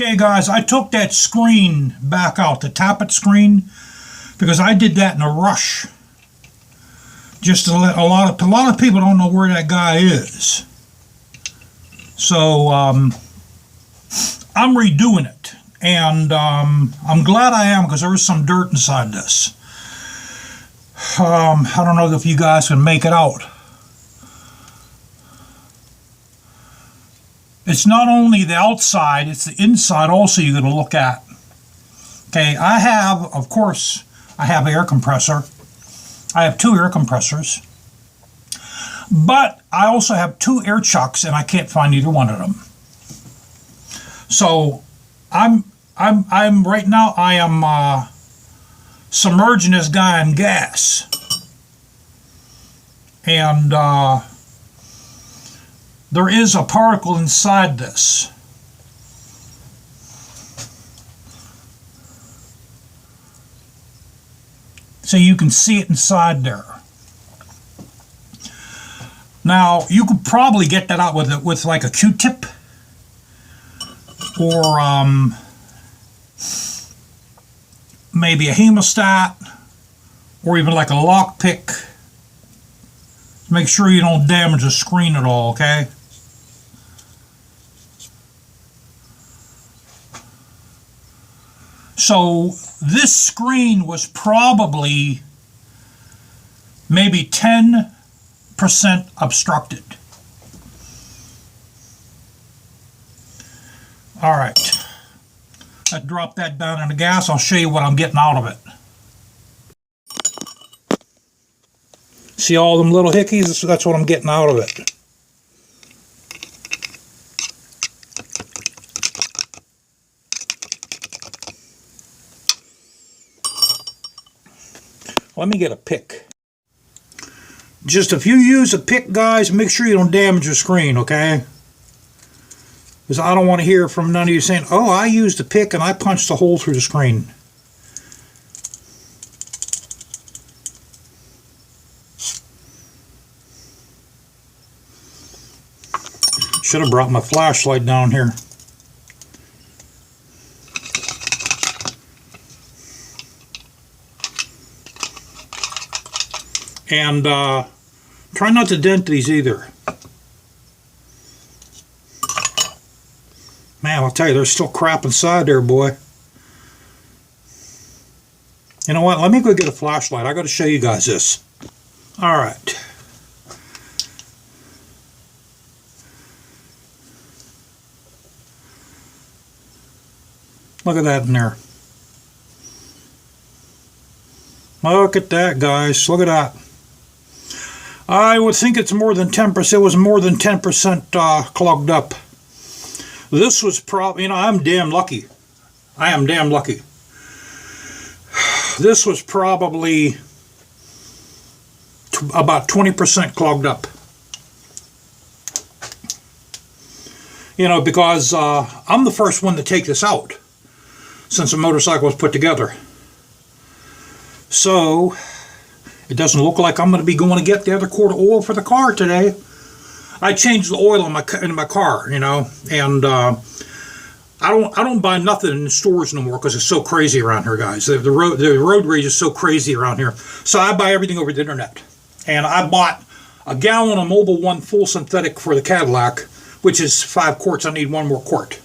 Okay, guys, I took that screen back out, the Tappet screen, because I did that in a rush. Just to let a lot of people don't know where that guy is. So I'm redoing it, and I'm glad I am, because there was some dirt inside this. I don't know if you guys can make it out. It's not only the outside, it's the inside also you're going to look at. Okay, I have, of course, I have an air compressor. I have 2 air compressors. But I also have 2 air chucks, and I can't find either one of them. So I'm right now I am submerging this guy in gas. And there is a particle inside this. So you can see it inside there. Now, you could probably get that out with like a Q-tip, or maybe a hemostat, or even like a lockpick. Make sure you don't damage the screen at all, okay? So this screen was probably maybe 10% obstructed. All right, let's drop that down in the gas. I'll show you what I'm getting out of it. See all them little hickeys? That's what I'm getting out of it. Let me get a pick. Just if you use a pick, guys, make sure you don't damage your screen, okay? Because I don't want to hear from none of you saying, oh, I used a pick and I punched a hole through the screen. Should have brought my flashlight down here. And try not to dent these either. Man, I'll tell you, there's still crap inside there, boy. You know what? Let me go get a flashlight. I got to show you guys this. All right. Look at that in there. Look at that, guys. Look at that. I would think it's more than 10%. It was more than 10% clogged up. This was probably, you know, I'm damn lucky. I am damn lucky. This was probably about 20% clogged up. You know, because I'm the first one to take this out since the motorcycle was put together. So it doesn't look like I'm going to be going to get the other quart of oil for the car today. I changed the oil in my car, you know, and I don't buy nothing in the stores no more because it's so crazy around here, guys. The road rage is so crazy around here. So I buy everything over the internet, and I bought a gallon of Mobil 1 full synthetic for the Cadillac, which is 5 quarts. I need 1 more quart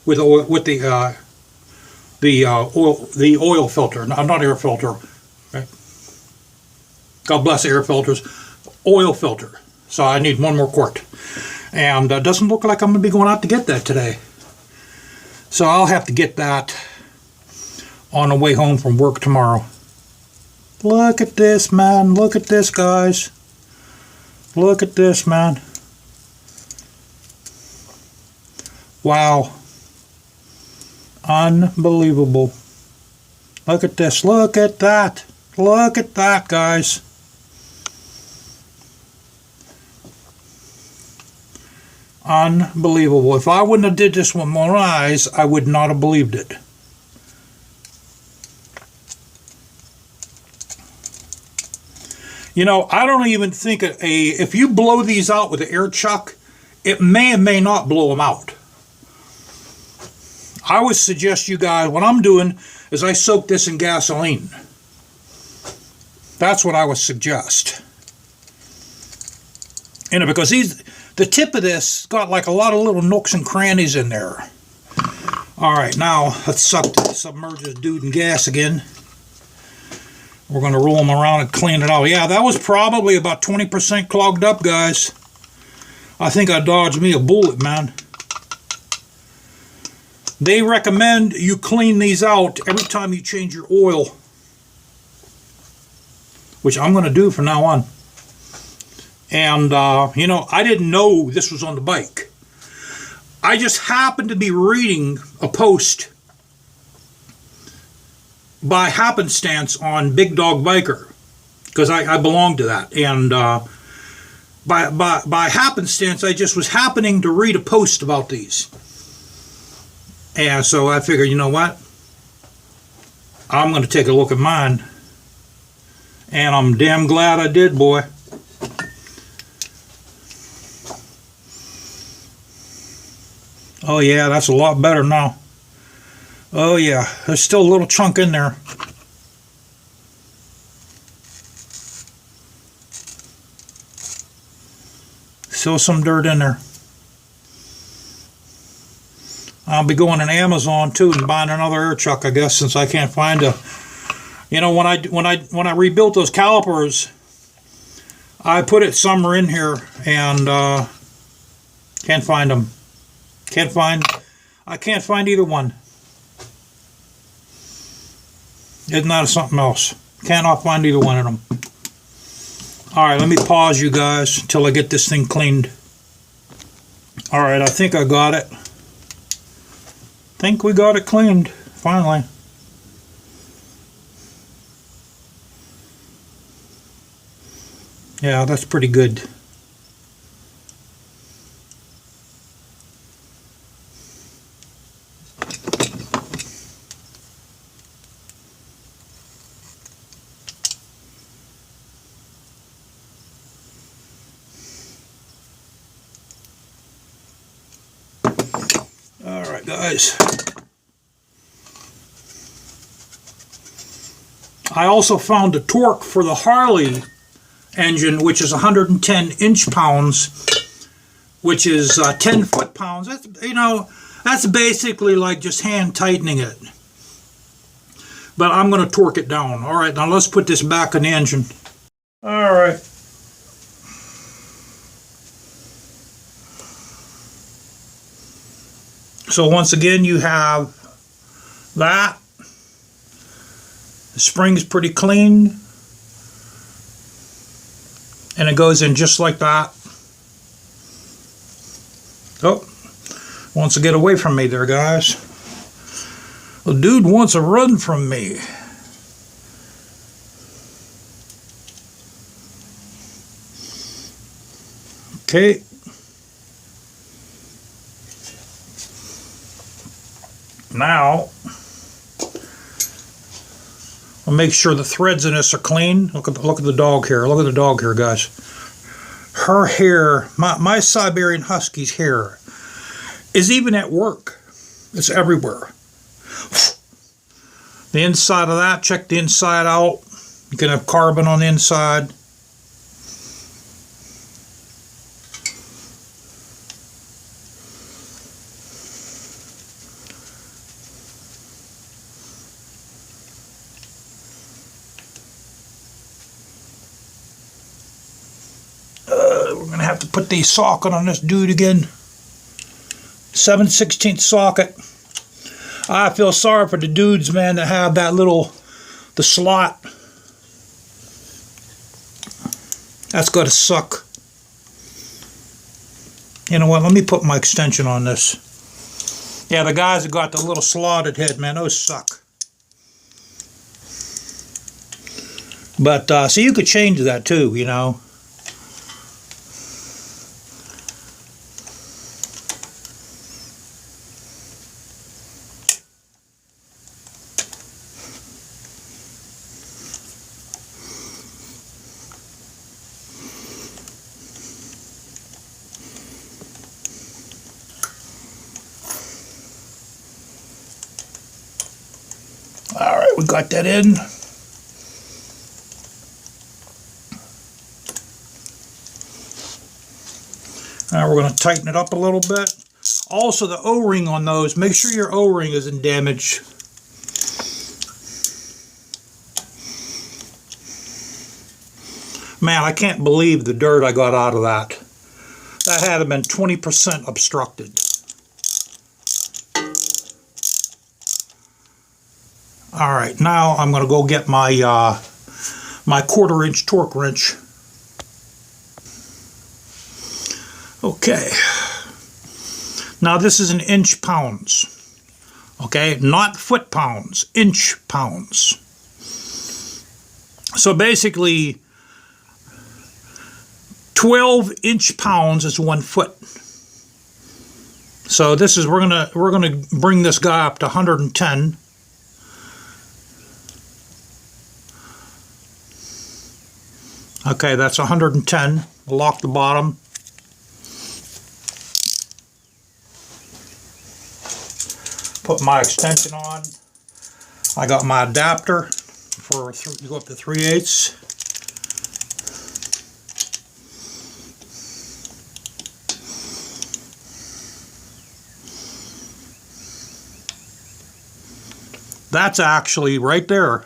with the oil filter, not air filter. Right? God bless air filters. Oil filter. So I need 1 more quart. And it doesn't look like I'm going to be going out to get that today. So I'll have to get that on the way home from work tomorrow. Look at this, man. Look at this, guys. Look at this, man. Wow. Unbelievable. Look at this. Look at that. Look at that, guys. Unbelievable. If I wouldn't have did this with my eyes, I would not have believed it. You know, I don't even think if you blow these out with an air chuck, it may and may not blow them out. I would suggest you guys, what I'm doing is I soak this in gasoline. That's what I would suggest. You know, because the tip of this got like a lot of little nooks and crannies in there. All right, now let's submerge this dude in gas again. We're going to roll them around and clean it out. Yeah, that was probably about 20% clogged up, guys. I think I dodged me a bullet, man. They recommend you clean these out every time you change your oil, which I'm going to do from now on. And, you know, I didn't know this was on the bike. I just happened to be reading a post by happenstance on Big Dog Biker, because I belong to that. And by happenstance, I just was happening to read a post about these. And so I figured, you know what? I'm going to take a look at mine. And I'm damn glad I did, boy. Oh yeah, that's a lot better now. Oh yeah, there's still a little chunk in there. Still some dirt in there. I'll be going to Amazon too and buying another air chuck, I guess, since I can't find a. You know, when I rebuilt those calipers, I put it somewhere in here and can't find them. I can't find either one. Isn't that something else? Cannot find either one of them. Alright, let me pause you guys until I get this thing cleaned. Alright, I think I got it. Think we got it cleaned, finally. Yeah, that's pretty good. Alright guys, I also found the torque for the Harley engine, which is 110 inch-pounds, which is 10 foot-pounds. That's, you know, that's basically like just hand tightening it. But I'm going to torque it down. Alright, now let's put this back in the engine. Alright. So once again, you have that. The spring's pretty clean. And it goes in just like that. Oh, wants to get away from me there, guys. The dude wants to run from me. Okay. Now, I'll make sure the threads in this are clean. Look at the dog hair. Look at the dog hair, guys. Her hair, my Siberian Husky's hair, is even at work. It's everywhere. The inside of that, check the inside out. You can have carbon on the inside. We're going to have to put the socket on this dude again. 7/16 socket. I feel sorry for the dudes, man, that have that the slot. That's got to suck. You know what, let me put my extension on this. Yeah, the guys that got the little slotted head, man, those suck. But, so you could change that too, you know. we got that in. Now we're going to tighten it up a little bit. Also, the O-ring on those, make sure your O-ring isn't damaged. Man, I can't believe the dirt I got out of that. That had to been 20% obstructed. All right, now I'm going to go get my my 1/4-inch torque wrench. Okay. Now this is in inch pounds. Okay, not foot pounds, inch pounds. So basically 12 inch pounds is 1 foot. So this is we're gonna bring this guy up to 110. Okay, that's 110. We'll lock the bottom. Put my extension on. I got my adapter for to go up to 3/8. That's actually right there.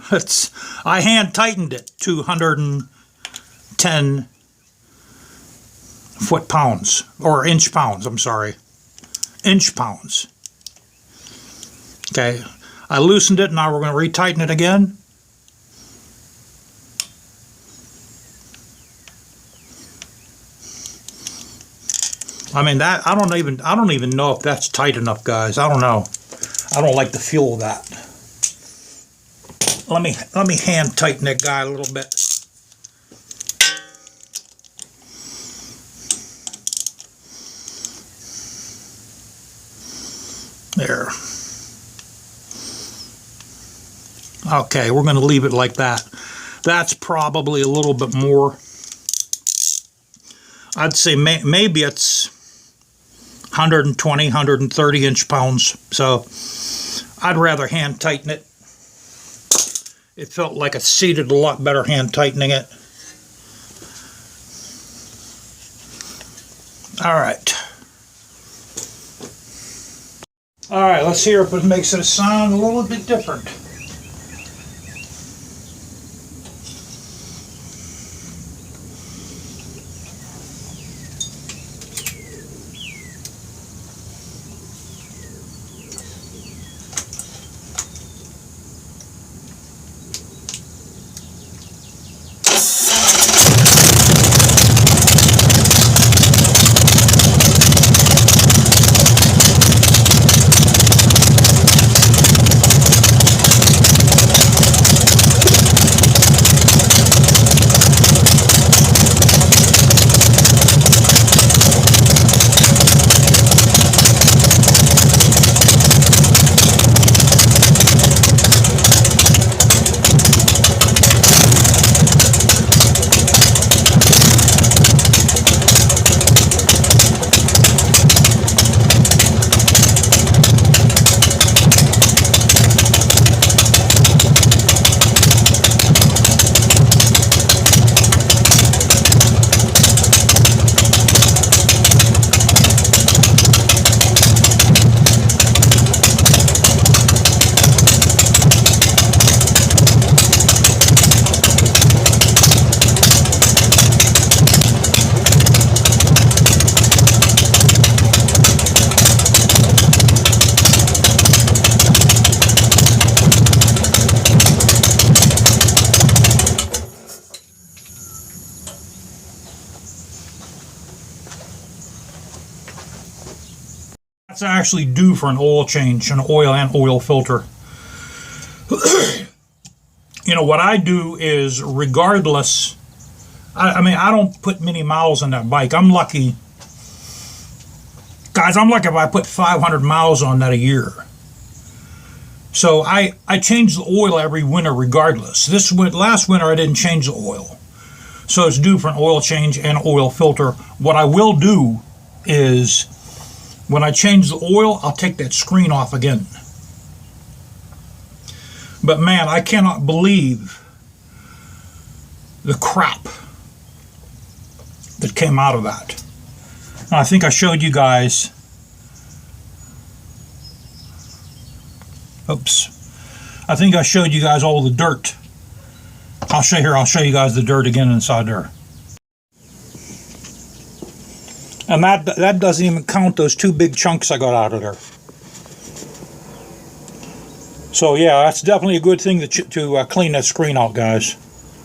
I hand tightened it to 110 foot-pounds, or inch pounds, I'm sorry. Inch pounds. Okay, I loosened it, now we're going to retighten it again. I mean that I don't even know if that's tight enough, guys. I don't know. I don't like the feel of that. Let me hand tighten that guy a little bit. There. Okay, we're going to leave it like that. That's probably a little bit more. I'd say maybe it's 120, 130 inch pounds. So I'd rather hand tighten it. It felt like it seated a lot better hand tightening it. All right. All right, let's hear if it makes it sound a little bit different. That's actually due for an oil change, an oil and oil filter. You know, what I do is, regardless, I mean, I don't put many miles on that bike. I'm lucky. Guys, I'm lucky if I put 500 miles on that a year. So I change the oil every winter regardless. Last winter I didn't change the oil. So it's due for an oil change and oil filter. What I will do is, when I change the oil, I'll take that screen off again. But man, I cannot believe the crap that came out of that. And I think I showed you guys. Oops. I think I showed you guys all the dirt. I'll show you guys the dirt again inside there. And that doesn't even count those 2 big chunks I got out of there. So yeah, that's definitely a good thing to clean that screen out, guys.